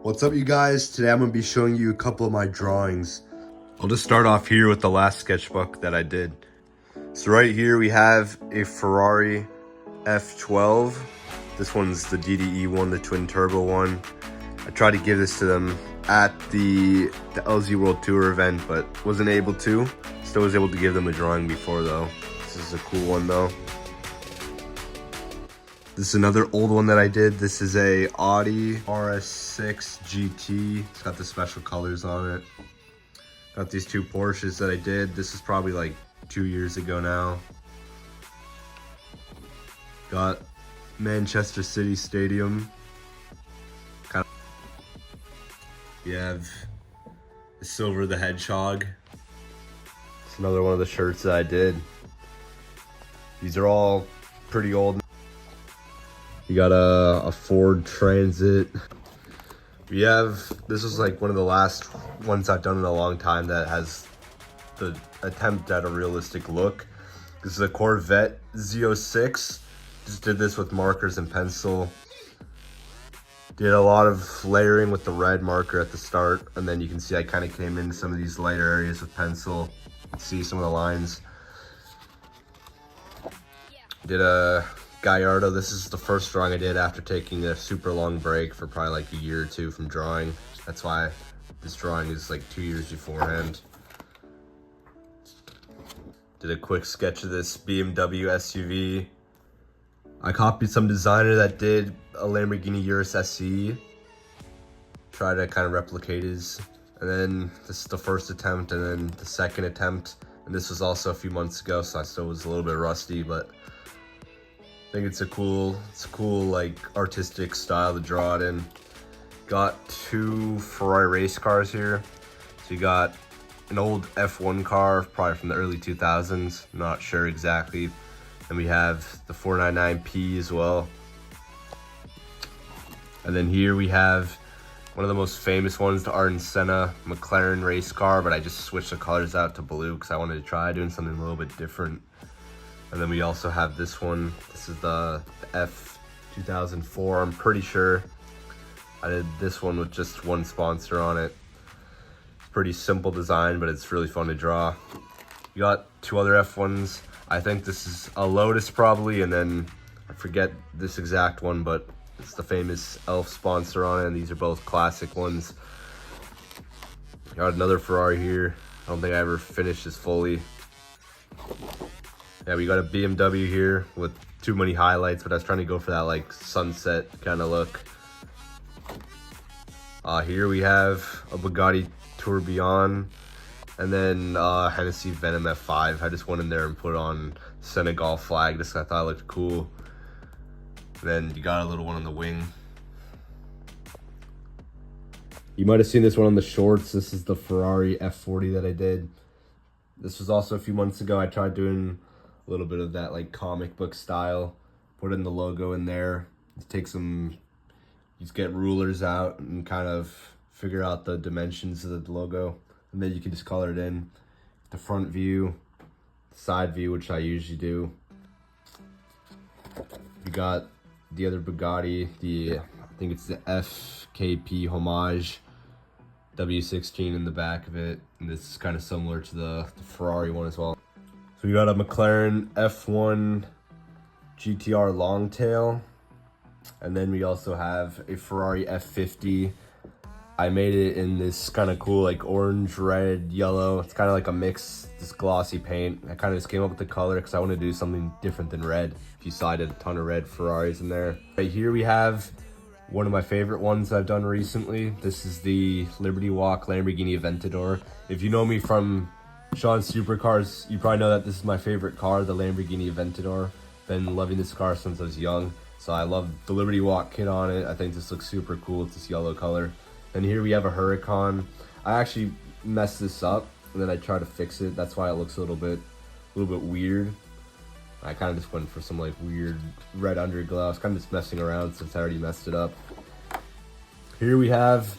What's up, you guys? Today I'm going to be showing you a couple of my drawings. I'll just start off here with the last sketchbook that I did. So right here we have a Ferrari F12. This one's the DDE one, the twin turbo one. I tried to give this to them at the LZ World Tour event, but wasn't able to. Still was able to give them a drawing before though. This is a cool one though. This is another old one that I did. This is a Audi RS6 GT. It's got the special colors on it. Got these two Porsches that I did. This is probably like 2 years ago now. Got Manchester City Stadium. We have the Silver the Hedgehog. It's another one of the shirts that I did. These are all pretty old. You got a Ford Transit. We have, this was like one of the last ones I've done in a long time that has the attempt at a realistic look. This is a Corvette Z06. Just did this with markers and pencil. Did a lot of layering with the red marker at the start, and then you can see I kind of came into some of these lighter areas with pencil. See some of the lines. Did a Gallardo. This is the first drawing I did after taking a super long break for probably like a year or two from drawing. That's why this drawing is like 2 years beforehand. Did a quick sketch of this BMW SUV. I copied some designer that did a Lamborghini Urus SE. Try to kind of replicate his. And then this is the first attempt, and then the second attempt. And this was also a few months ago, so I still was a little bit rusty, but I think it's a cool like artistic style to draw it in. Got two Ferrari race cars here. So you got an old F1 car, probably from the early 2000s, not sure exactly. And we have the 499P as well. And then here we have one of the most famous ones, the Ayrton Senna McLaren race car, but I just switched the colors out to blue because I wanted to try doing something a little bit different. And then we also have this one. This is the F 2004. I'm pretty sure I did this one with just one sponsor on it. It's pretty simple design, but it's really fun to draw. You got two other F1s. I think this is a Lotus probably, and then I forget this exact one, but it's the famous Elf sponsor on it, and these are both classic ones. Got another Ferrari here. I don't think I ever finished this fully. Yeah, we got a BMW here with too many highlights, but I was trying to go for that like sunset kind of look. Here we have a Bugatti Tourbillon, and then Hennessy Venom F5. I just went in there and put on Senegal flag, just I thought it looked cool. And then you got a little one on the wing. You might have seen this one on the shorts. This is the Ferrari F40 that I did. This was also a few months ago. I tried doing a little bit of that like comic book style. Put in the logo in there. Take some, just get rulers out and kind of figure out the dimensions of the logo. And then you can just color it in. The front view, side view, which I usually do. You got the other Bugatti, I think it's the FKP Homage W16 in the back of it. And this is kind of similar to the Ferrari one as well. So we got a McLaren F1 GTR Longtail. And then we also have a Ferrari F50. I made it in this kind of cool like orange, red, yellow. It's kind of like a mix, this glossy paint. I kind of just came up with the color because I wanted to do something different than red. If you saw, I did a ton of red Ferraris in there. Right here we have one of my favorite ones I've done recently. This is the Liberty Walk Lamborghini Aventador. If you know me from Sean's Supercars, you probably know that this is my favorite car, the Lamborghini Aventador. Been loving this car since I was young. So I love the Liberty Walk kit on it. I think this looks super cool. It's this yellow color. And here we have a Huracan. I actually messed this up and then I tried to fix it. That's why it looks a little bit weird. I kind of just went for some like weird red underglow. I was kind of just messing around since I already messed it up. Here we have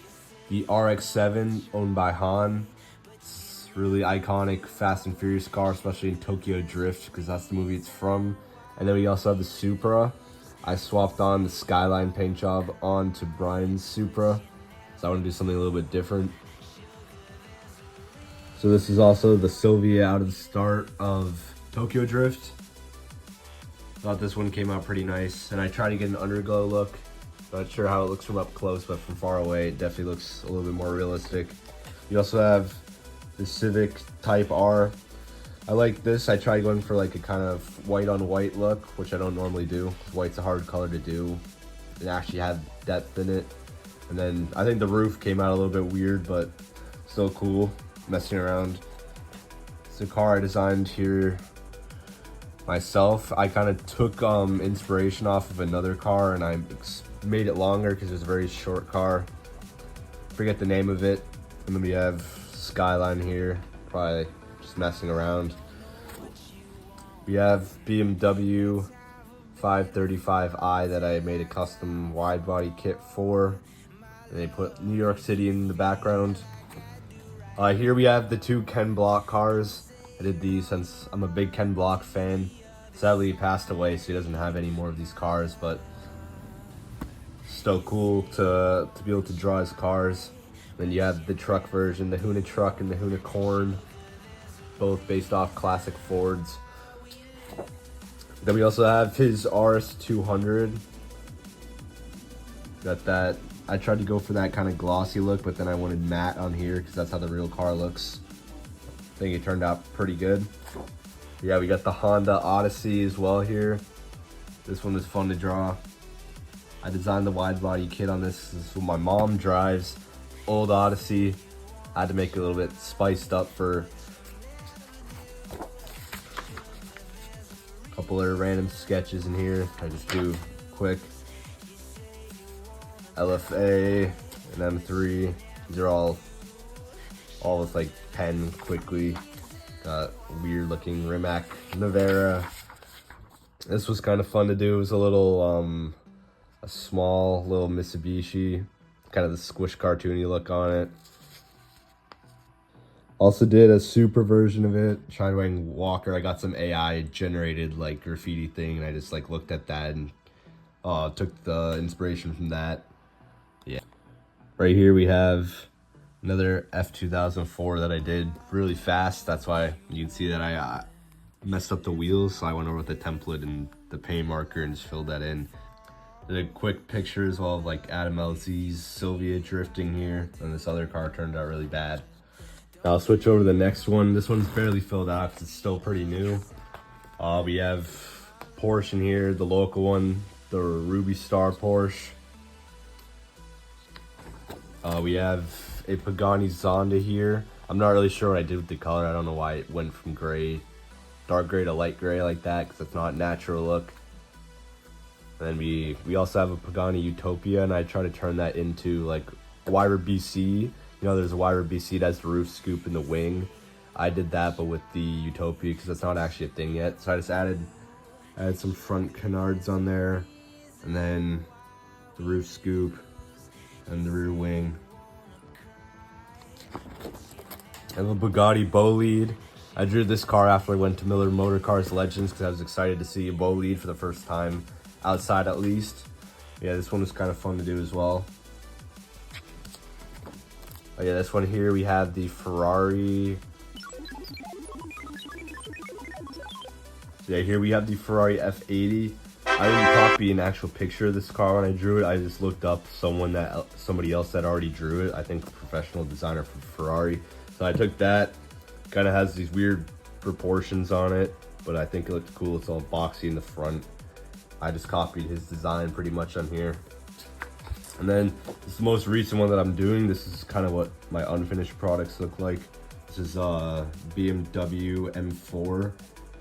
the RX-7 owned by Han. It's really iconic Fast and Furious car, especially in Tokyo Drift because that's the movie it's from. And then we also have the Supra. I swapped on the Skyline paint job onto Brian's Supra. So I want to do something a little bit different. So this is also the Sylvia out of the start of Tokyo Drift. Thought this one came out pretty nice, and I tried to get an underglow look. Not sure how it looks from up close, but from far away, it definitely looks a little bit more realistic. You also have the Civic Type R. I like this. I tried going for like a kind of white on white look, which I don't normally do. White's a hard color to do and actually have depth in it. And then I think the roof came out a little bit weird, but still cool, messing around. It's a car I designed here myself. I kind of took inspiration off of another car, and I made it longer because it's a very short car. Forget the name of it. And then we have Skyline here, probably just messing around. We have BMW 535i that I made a custom wide body kit for. And they put New York City in the background. Here we have the two Ken Block cars. I did these since I'm a big Ken Block fan. Sadly, he passed away, so he doesn't have any more of these cars, but still cool to be able to draw his cars. Then you have the truck version, the Huna Truck and the Huna Corn, both based off classic Fords. Then we also have his RS200. Got that. I tried to go for that kind of glossy look, but then I wanted matte on here because that's how the real car looks. I think it turned out pretty good. Yeah, we got the Honda Odyssey as well here. This one was fun to draw. I designed the wide body kit on this. This is what my mom drives. Old Odyssey. I had to make it a little bit spiced up for a couple of random sketches in here. I just do quick. LFA and M3. These are all with like pen quickly. Got a weird looking Rimac Navara. This was kind of fun to do. It was a little a small little Mitsubishi, kind of the squish cartoony look on it. Also did a super version of it, tried wearing Walker. I got some AI generated like graffiti thing, and I just like looked at that and took the inspiration from that. Yeah. Right here we have another F2004 that I did really fast. That's why you can see that I messed up the wheels, so I went over with the template and the paint marker and just filled that in. Did a quick picture as well of like Adam LZ's Sylvia drifting here, and this other car turned out really bad. I'll switch over to the next one. This one's barely filled out because it's still pretty new. We have Porsche in here, the local one, the Ruby Star Porsche. We have a Pagani Zonda here. I'm not really sure what I did with the color. I don't know why it went from gray, dark gray to light gray like that, because it's not a natural look. And then we also have a Pagani Utopia, and I try to turn that into like Wyra BC. You know, there's a Wyra BC that has the roof scoop in the wing. I did that, but with the Utopia, because that's not actually a thing yet. So I just added some front canards on there, and then the roof scoop and the rear wing. And the Bugatti Bolide. I drew this car after I went to Miller Motor Cars Legends because I was excited to see a Bolide for the first time, outside at least. Yeah, this one was kind of fun to do as well. Oh yeah, this one here we have the Ferrari. Yeah, here we have the Ferrari F80. I didn't copy an actual picture of this car when I drew it. I just looked up somebody else that already drew it. I think a professional designer from Ferrari. So I took that. Kind of has these weird proportions on it, but I think it looked cool. It's all boxy in the front. I just copied his design pretty much on here. And then this is the most recent one that I'm doing. This is kind of what my unfinished products look like. This is BMW M4.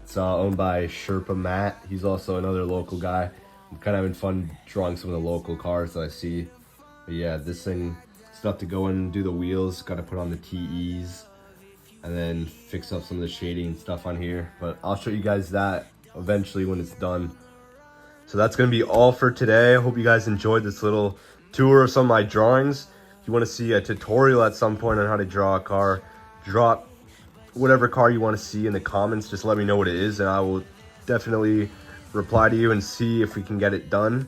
It's owned by Sherpa Matt. He's also another local guy. I'm kind of having fun drawing some of the local cars that I see. But yeah, this thing, stuff to go in and do the wheels. Got to put on the TEs and then fix up some of the shading and stuff on here. But I'll show you guys that eventually when it's done. So that's going to be all for today. I hope you guys enjoyed this little tour of some of my drawings. If you want to see a tutorial at some point on how to draw a car, drop whatever car you want to see in the comments. Just let me know what it is, and I will definitely reply to you and see if we can get it done.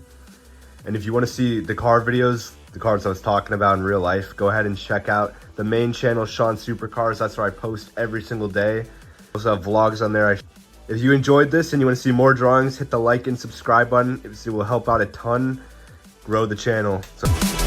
And if you want to see the car videos the cars I was talking about in real life, go ahead and check out the main channel, Sean Supercars. That's where I post every single day. I also have vlogs on there. If you enjoyed this and you want to see more drawings, hit the like and subscribe button. It will help out a ton, grow the channel. So